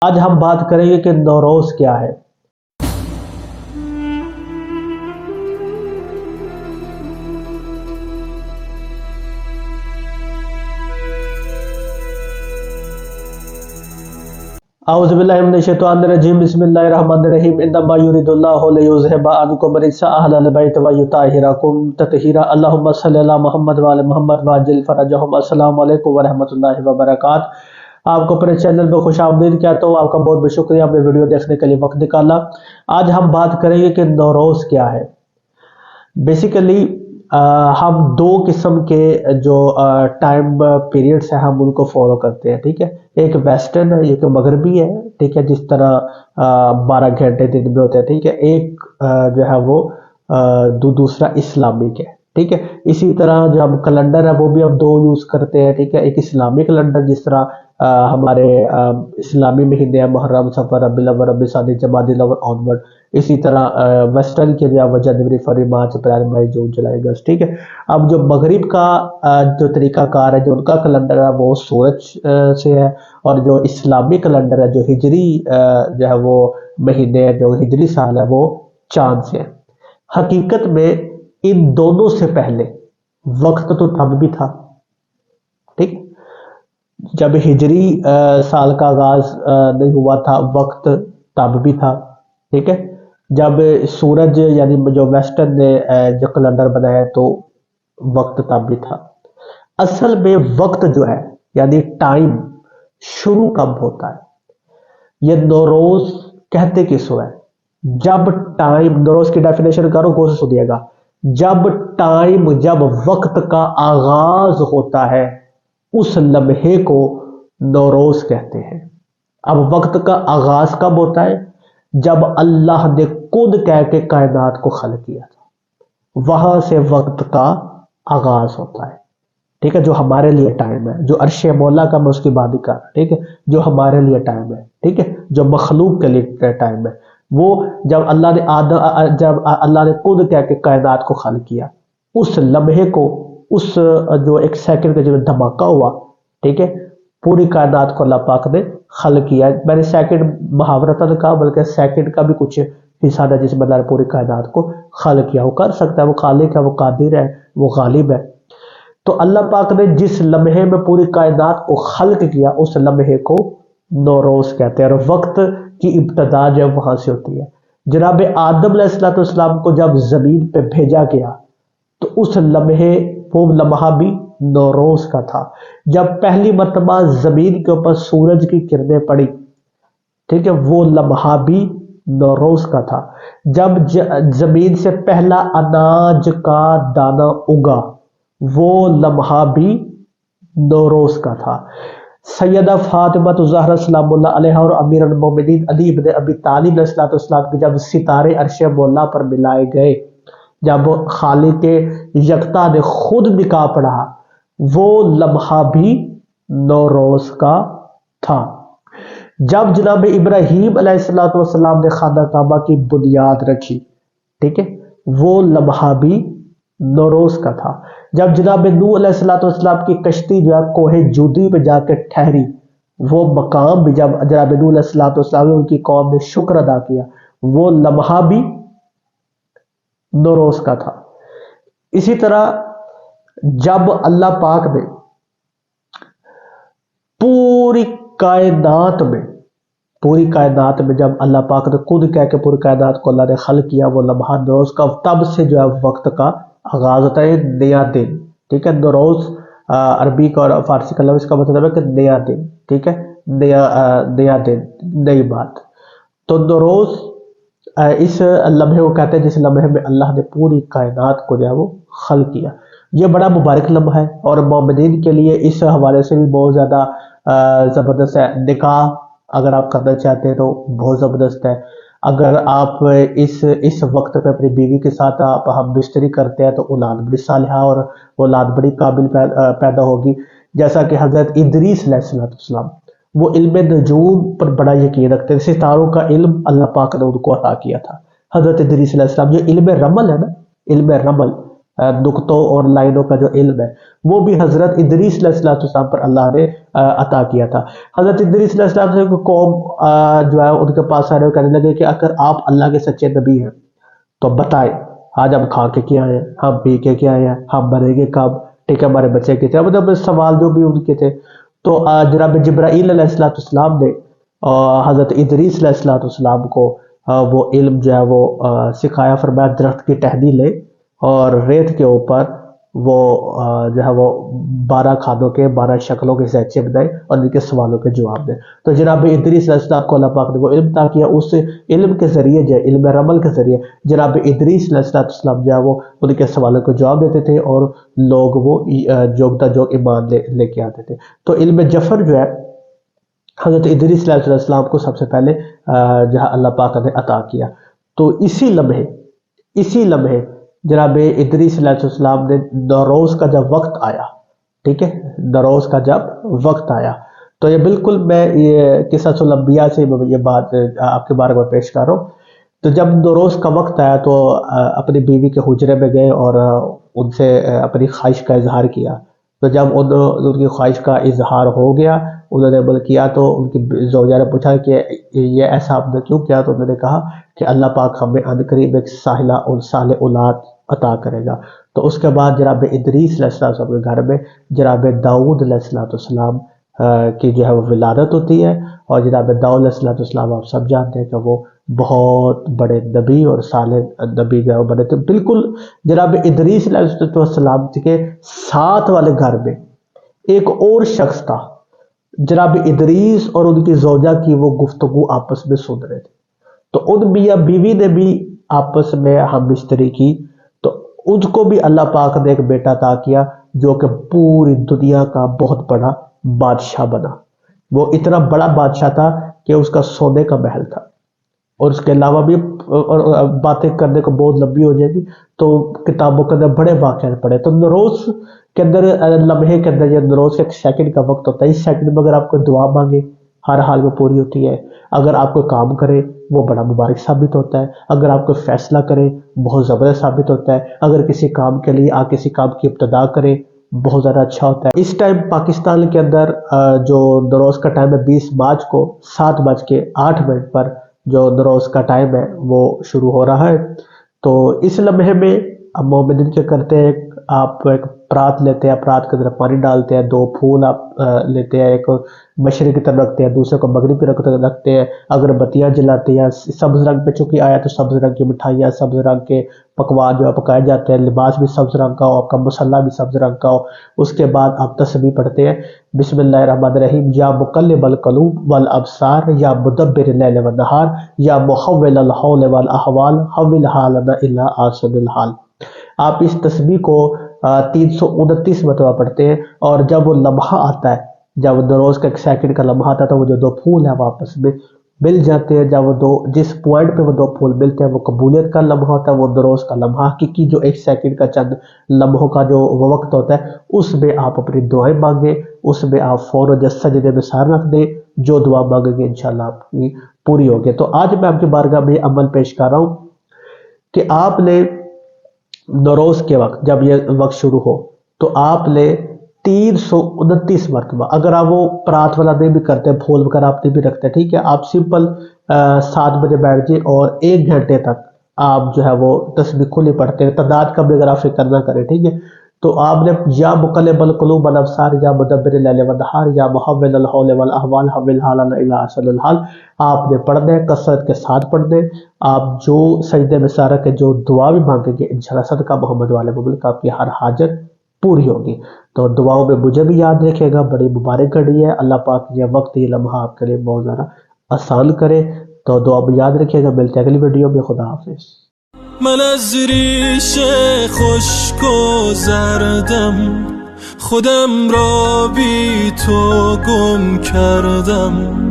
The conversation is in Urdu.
آج ہم بات کریں گے کہ نوروز کیا ہے۔ اعوذ باللہ من الشیطان الرجیم، بسم اللہ الرحمن الرحیم۔ انما یرید اللہ لیذھب عنکم الرجس اہل البیت ویطہرکم تطہیرا۔ اللہم صلی علی محمد وعلی محمد وعجل فرجہم۔ السلام علیکم ورحمۃ اللہ وبرکاتہ۔ آپ کو اپنے چینل پہ خوش آمدید کہتا ہوں۔ آپ کا بہت بہت شکریہ آپ نے ویڈیو دیکھنے کے لیے وقت نکالا۔ آج ہم بات کریں گے کہ نوروز کیا ہے۔ بیسیکلی ہم دو قسم کے جو ٹائم پیریڈس ہیں ہم ان کو فالو کرتے ہیں، ٹھیک ہے۔ ایک ویسٹرن ہے، ایک مغربی ہے، ٹھیک ہے، جس طرح 12 گھنٹے دن میں ہوتے ہیں، ٹھیک ہے۔ ایک جو ہے وہ دوسرا اسلامک ہے، ٹھیک ہے۔ اسی طرح جو ہم کیلنڈر ہے وہ بھی ہم دو یوز کرتے ہیں، ٹھیک ہے۔ ایک اسلامی کیلنڈر جس طرح ہمارے اسلامی مہینے ہیں محرم، صفر، ربیع الاول، ربیع ثانی، جمادی الاول آنورڈ۔ اسی طرح ویسٹرن کے جو ہے جنوری، فروری، مارچ، اپریل، مئی، جون، جولائی، اگست، ٹھیک ہے۔ اب جو مغرب کا جو طریقہ کار ہے، جو ان کا کیلنڈر ہے وہ سورج سے ہے، اور جو اسلامی کیلنڈر ہے، جو ہجری جو ہے وہ مہینے، جو ہجری سال ہے وہ چاند سے ہے۔ حقیقت میں ان دونوں سے پہلے وقت تو تب بھی تھا، ٹھیک۔ جب ہجری سال کا آغاز نہیں ہوا تھا وقت تب بھی تھا، ٹھیک ہے۔ جب سورج یعنی جو ویسٹرن نے جو کیلنڈر بنایا تو وقت تب بھی تھا۔ اصل میں وقت جو ہے یعنی ٹائم شروع کب ہوتا ہے؟ یہ نوروز کہتے کس کو ہے؟ جب ٹائم، نوروز کی ڈیفینیشن کرو غور سے سنیے گا، جب ٹائم، جب وقت کا آغاز ہوتا ہے اس لمحے کو نوروز کہتے ہیں۔ اب وقت کا آغاز کب ہوتا ہے؟ جب اللہ نے خود کہہ کے کائنات کو خلق کیا تھا، وہاں سے وقت کا آغاز ہوتا ہے، ٹھیک ہے۔ جو ہمارے لیے ٹائم ہے، جو عرش مولا کا میں اس کی بات کر، ٹھیک ہے، جو ہمارے لیے ٹائم ہے، ٹھیک ہے، جو مخلوق کے لیے ٹائم ہے، وہ جب اللہ نے خود کہہ کے کائنات کو خلق کیا، اس لمحے کو، اس جو ایک سیکنڈ کا جو دھماکہ ہوا، ٹھیک ہے، پوری کائنات کو اللہ پاک نے خلق کیا۔ میں نے سیکنڈ محاورتاً کہا، بلکہ سیکنڈ کا بھی کچھ حصہ ہے جس میں اللہ نے پوری کائنات کو خلق کیا۔ وہ کر سکتا ہے، وہ خالق ہے، وہ قادر ہے، وہ غالب ہے۔ تو اللہ پاک نے جس لمحے میں پوری کائنات کو خلق کیا اس لمحے کو نوروز کہتے ہیں، اور وقت کی ابتدا جو ہے وہاں سے ہوتی ہے۔ جناب آدم علیہ السلام کو جب زمین پہ بھیجا گیا تو اس لمحے، وہ لمحہ بھی نوروز کا تھا۔ جب پہلی مرتبہ زمین کے اوپر سورج کی کرنیں پڑی، ٹھیک ہے، وہ لمحہ بھی نوروز کا تھا۔ جب زمین سے پہلا اناج کا دانہ اگا، وہ لمحہ بھی نوروز کا تھا۔ سیدہ فاطمہ الزہرا سلام اللہ علیہا اور امیر المومنین علی بن ابی طالب علیہ السلام کے جب ستارے عرش مولا پر ملائے گئے، جب خالق یکتا نے خود نکاح پڑھا، وہ لمحہ بھی نوروز کا تھا۔ جب جناب ابراہیم علیہ السلام نے خانہ کعبہ کی بنیاد رکھی، ٹھیک ہے، وہ لمحہ بھی نوروز کا تھا۔ جب جناب نوح علیہ السلام کی کشتی جو ہے کوہ جودی پہ جا کے ٹھہری، وہ مقام بھی جب جناب نوح علیہ السلام نے ان کی قوم نے شکر ادا کیا، وہ لمحہ بھی نوروز کا تھا۔ اسی طرح جب اللہ پاک نے پوری کائنات میں جب اللہ پاک نے خود کہہ کے پوری کائنات کو اللہ نے خلق کیا، وہ لمحہ نوروز کا، تب سے جو ہے وقت کا آغاز ہوتا ہے، نیا دن، ٹھیک ہے۔ نوروز عربی کا اور فارسی کا لفظ کا مطلب ہے کہ نیا دن، ٹھیک ہے، نیا دن، نئی بات۔ تو نوروز اس لمحے کو کہتے ہیں جس لمحے میں اللہ نے پوری کائنات کو جو ہے وہ خلق کیا۔ یہ بڑا مبارک لمحہ ہے، اور مومنین کے لیے اس حوالے سے بھی بہت زیادہ زبردست ہے۔ نکاح اگر آپ کرنا چاہتے ہیں تو بہت زبردست ہے۔ اگر آپ اس وقت پہ اپنی بیوی کے ساتھ آپ ہم بستری کرتے ہیں تو اولاد بڑی صالحہ اور اولاد بڑی قابل پیدا ہوگی۔ جیسا کہ حضرت ادریس علیہ السلام وہ علم نجوم پر بڑا یقین رکھتے ہیں، ستاروں کا علم اللہ پاک نے ان کو عطا کیا تھا۔ حضرت ادریس علیہ السلام، جو علم رمل ہے نا، علم رمل، نقطوں اور لائنوں کا جو علم ہے وہ بھی حضرت ادریس علیہ السلام پر اللہ نے عطا کیا تھا. حضرت ادریس علیہ السلام سے قوم جو ہے ان کے پاس آنے کہنے لگے کہ اگر آپ اللہ کے سچے نبی ہیں تو بتائیں آج ہم کھا کے کیا ہیں, ہم پی کے کیا ہیں, ہم مریں گے کب, ٹھیک ہے, ہمارے بچے کے تھے, مطلب سوال جو بھی ان کے تھے. تو جناب جبرائیل علیہ السلام نے حضرت ادریس علیہ السلام کو وہ علم جو ہے وہ سکھایا. فرمایا درخت کی ٹہنی لے اور ریت کے اوپر وہ جو ہے وہ 12 کھانوں کے 12 شکلوں کے سیچے بنائے اور ان کے سوالوں کے جواب دیں. تو جناب ادریس علیہ السلام کو اللہ پاک نے وہ علم عطا کیا. اس علم کے ذریعے جو ہے علم رمل کے ذریعے جناب ادریس علیہ السلام جو ہے وہ ان کے سوالوں کے جواب دیتے تھے اور لوگ وہ جوگتا جوگ ایمان لے کے آتے تھے. تو علم جفر جو ہے حضرت ادریس علیہ السلام کو سب سے پہلے جہاں اللہ پاک نے عطا کیا. تو اسی لمحے جناب ادریس علیہ السلام نے نوروز کا جب وقت آیا, ٹھیک ہے, نوروز کا جب وقت آیا تو یہ بالکل میں یہ قصص الانبیاء سے یہ بات آپ کے بارے میں پیش کر رہا ہوں. تو جب نوروز کا وقت آیا تو اپنی بیوی کے حجرے میں گئے اور ان سے اپنی خواہش کا اظہار کیا. تو جب ان کی خواہش کا اظہار ہو گیا, انہوں نے عمل کیا, تو ان کی زوجہ نے پوچھا کہ یہ ایسا آپ نے کیوں کیا؟ تو انہوں نے کہا کہ اللہ پاک ہمیں عنقریب ایک صالح اولاد عطا کرے گا. تو اس کے بعد جناب ادریس علیہ السلام کے گھر میں جناب داؤد علیہ السلام کی جو ہے وہ ولادت ہوتی ہے. اور جناب داؤد علیہ السلام آپ سب جانتے ہیں کہ وہ بہت بڑے نبی اور صالح نبی جو بنے تھے. بالکل جناب ادریس علیہ السلام کے ساتھ والے گھر میں ایک اور شخص تھا. جناب ادریس اور ان کی زوجہ کی وہ گفتگو آپس میں سن رہے تھے. تو ان میاں بیوی نے بھی آپس میں ہم بستری کی. تو ان کو بھی اللہ پاک نے ایک بیٹا عطا کیا جو کہ پوری دنیا کا بہت بڑا بادشاہ بنا. وہ اتنا بڑا بادشاہ تھا کہ اس کا سونے کا محل تھا. اور اس کے علاوہ بھی باتیں کرنے کو بہت لمبی ہو جائے گی تو کتابوں کے اندر بڑے واقعات پڑے. تو نوروز کے اندر لمحے کے اندر یہ نوروز کا 1 سیکنڈ کا وقت ہوتا ہے. اس سیکنڈ میں اگر آپ کو دعا مانگے ہر حال میں پوری ہوتی ہے. اگر آپ کو کام کرے وہ بڑا مبارک ثابت ہوتا ہے. اگر آپ کو فیصلہ کرے بہت زبردست ثابت ہوتا ہے. اگر کسی کام کے لیے آپ کسی کام کی ابتدا کرے بہت زیادہ اچھا ہوتا ہے. اس ٹائم پاکستان کے اندر جو نوروز کا ٹائم ہے 20 مارچ کو 7:08 پر جو نوروز کا ٹائم ہے وہ شروع ہو رہا ہے. تو اس لمحے میں اب مومنین کیا کرتے ہیں, آپ ایک پرات لیتے ہیں, پرات کے اندر پانی ڈالتے ہیں, 2 پھول آپ لیتے ہیں, ایک مشرق کی طرف رکھتے ہیں, دوسرے کو مغرب کی طرف رکھتے ہیں, اگربتیاں جلاتے ہیں. سبز رنگ پہ چونکہ آیا تو سبز رنگ کی مٹھائیاں, سبز رنگ کے پکوان جو پکائے جاتے ہیں, لباس بھی سبز رنگ کا ہو, آپ کا مصلی بھی سبز رنگ کا ہو. اس کے بعد آپ تسبیح پڑھتے ہیں بسم اللہ الرحمن الرحیم, یا مقلب القلوب والابصار, یا مدبر اللیل والنہار, یا محول الحول والاحوال, حول حالنا الا احسن الحال. آپ اس تسبیح کو 329 مرتبہ پڑھتے ہیں. اور جب وہ لمحہ آتا ہے, جب نوروز کا 1 سیکنڈ کا لمحہ آتا ہے تو وہ جو 2 پھول ہیں واپس میں مل جاتے ہیں. جب وہ جس پوائنٹ پہ وہ 2 پھول ملتے ہیں وہ قبولیت کا لمحہ ہوتا ہے, وہ نوروز کا لمحہ حقیقی جو 1 سیکنڈ کا چند لمحوں کا جو وہ وقت ہوتا ہے اس میں آپ اپنی دعائیں مانگیں, اس میں آپ فوراً سجدے میں سر رکھ دیں, جو دعا مانگیں گے انشاءاللہ آپ کی پوری ہوگی. تو آج میں آپ کی بارگاہ میں عمل پیش کر رہا ہوں کہ آپ نے نوروز کے وقت جب یہ وقت شروع ہو تو آپ نے 329 مرتبہ, اگر آپ وہ پرات والا نہیں بھی کرتے, پھول وغیرہ آپ نہیں بھی رکھتے, ٹھیک ہے, آپ سمپل 7 بجے بیٹھ جائیں اور 1 گھنٹے تک آپ جو ہے وہ تسبیح کھلی پڑھتے ہیں. تعداد کا بھی اگر آپ فکر نہ کریں, ٹھیک ہے, تو آپ نے یا مقلب القلوب والابصار, یا مدبر اللیل والنہار, یا محول الحول والاحوال, حول حالنا الا احسن الحال آپ نے پڑھنا ہے, کثرت کے ساتھ پڑھنا ہے. آپ جو سجدے میں سارا کے جو دعا بھی مانگیں گے انشاءاللہ صدقہ محمد والے مبلک آپ کی ہر حاجت پوری ہوگی. تو دعاؤں میں مجھے بھی یاد رکھے گا, بڑی مبارک گھڑی ہے. اللہ پاک یہ وقت یہ لمحہ آپ کے لیے بہت زیادہ آسان کرے. تو دعا میں یاد رکھیے گا. ملتے ہیں اگلی ویڈیو میں. خدا حافظ. من از ریش خشک و زردم خودم را بی تو گم کردم.